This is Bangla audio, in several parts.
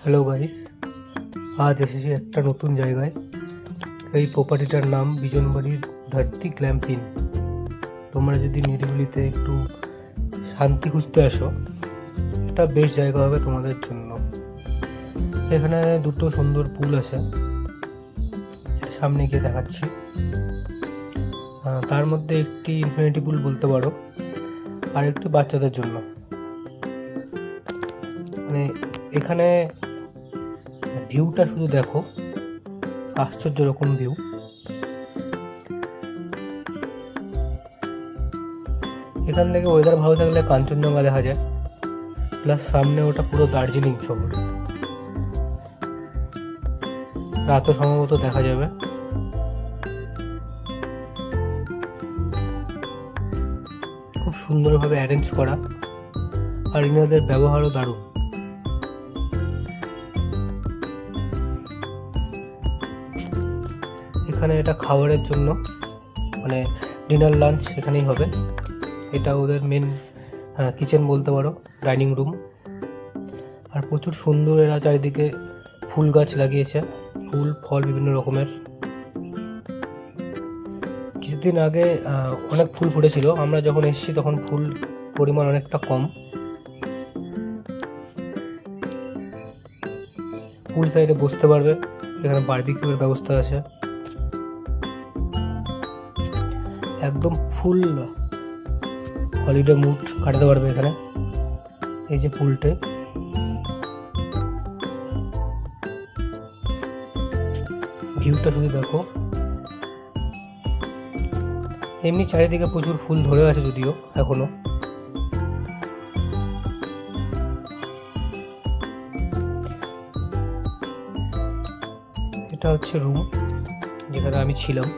হ্যালো গাইস, আজ এসেছি একটা নতুন জায়গায়। এই প্রপার্টিটার নাম বিজনবাড়ির ধরতি গ্ল্যাম্পিং। তোমরা যদি নিরিবিলিতে একটু শান্তি খুঁজতে আসো, এটা বেস্ট জায়গা হবে তোমাদের জন্য। এখানে দুটো সুন্দর পুল আছে, সামনে গিয়ে দেখাচ্ছি। তার মধ্যে একটি ইনফিনিটি পুল বলতে পারো, আর একটি বাচ্চাদের জন্য। মানে এখানে ভিউটা শুধু দেখো, আশ্চর্য রকম ভিউ। এখান থেকে ওয়েদার ভালো থাকলে কাঞ্চনজঙ্ঘা দেখা যায়, প্লাস সামনে ওটা পুরো দার্জিলিং শহর। রাতও সম্ভবত দেখা যাবে। খুব সুন্দরভাবে অ্যারেঞ্জ করা, আর ইনাদের ব্যবহারও দারুণ। এখানে এটা খাবারের জন্য, মানে ডিনার লাঞ্চ এখানেই হবে। এটা ওদের মেন কিচেন বলতে পারো, ডাইনিং রুম। আর প্রচুর সুন্দর এরা চারিদিকে ফুল গাছ লাগিয়েছে, ফুল ফল বিভিন্ন রকমের। কিছুদিন আগে অনেক ফুল ফুটেছিল, আমরা যখন এসেছি তখন ফুল পরিমাণ অনেকটা কম। ফুল সাইডে বসতে পারবে, এখানে বারবিকিউর ব্যবস্থা আছে। একদম ফুল হলিডে মুড কাটাতে পারবে এখানে। এই যে পুলটে, ভিউটা শুধু দেখো। এমনি চারিদিকে প্রচুর ফুল ধরে আছে যদিও এখনো। এটা হচ্ছে রুম যেখানে আমি ছিলাম।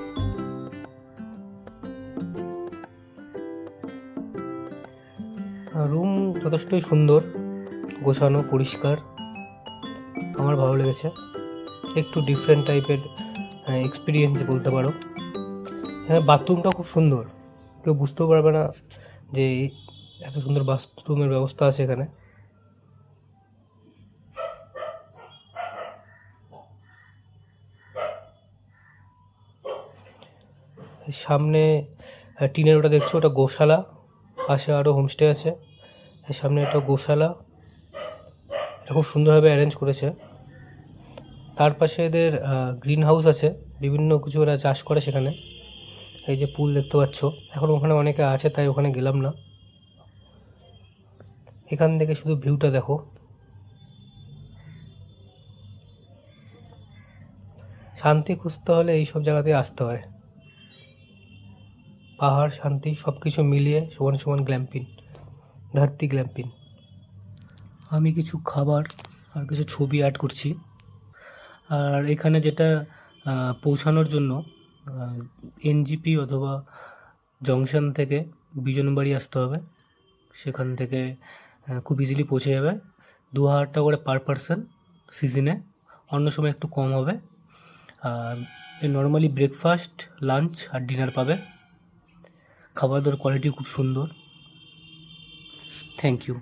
রুম যথেষ্টই সুন্দর, গোছানো, পরিষ্কার। আমার ভালো লেগেছে, একটু ডিফারেন্ট টাইপের এক্সপিরিয়েন্স বলতে পারো। হ্যাঁ, বাথরুমটা খুব সুন্দর, কেউ বুঝতেও পারবে না যে এত সুন্দর বাথরুমের ব্যবস্থা আছে এখানে। সামনে টিনের ওটা দেখছো, ওটা গোশালা। পাশে আরও হোমস্টে আছে, সামনে একটা গোশালা। এটা খুব সুন্দরভাবে অ্যারেঞ্জ করেছে। তার পাশে এদের গ্রিন হাউস আছে, বিভিন্ন কিছু ওরা চাষ করে সেখানে। এই যে পুল দেখতে পাচ্ছ, এখন ওখানে অনেকে আছে তাই ওখানে গেলাম না। এখান থেকে শুধু ভিউটা দেখো। শান্তি খুঁজতে হলে এইসব জায়গাতে আসতে হয়। পাহাড়, শান্তি সব কিছু মিলিয়ে সমান সমান গ্ল্যাম্পিং, ধরতি গ্ল্যাম্পিং। আমি কিছু খাবার আর কিছু ছবি অ্যাড করছি। আর এখানে যেটা পৌঁছানোর জন্য এনজিপি অথবা জংশন থেকে বিজনবাড়ি আসতে হবে। সেখান থেকে খুব ইজিলি পৌঁছে যাবে। 2000 টাকা করে পার পারসন সিজনে, অন্য সময় একটু কম হবে। আর নর্মালি ব্রেকফাস্ট, লাঞ্চ আর ডিনার পাবে। খাবার দাবার কোয়ালিটি খুব সুন্দর। Thank you.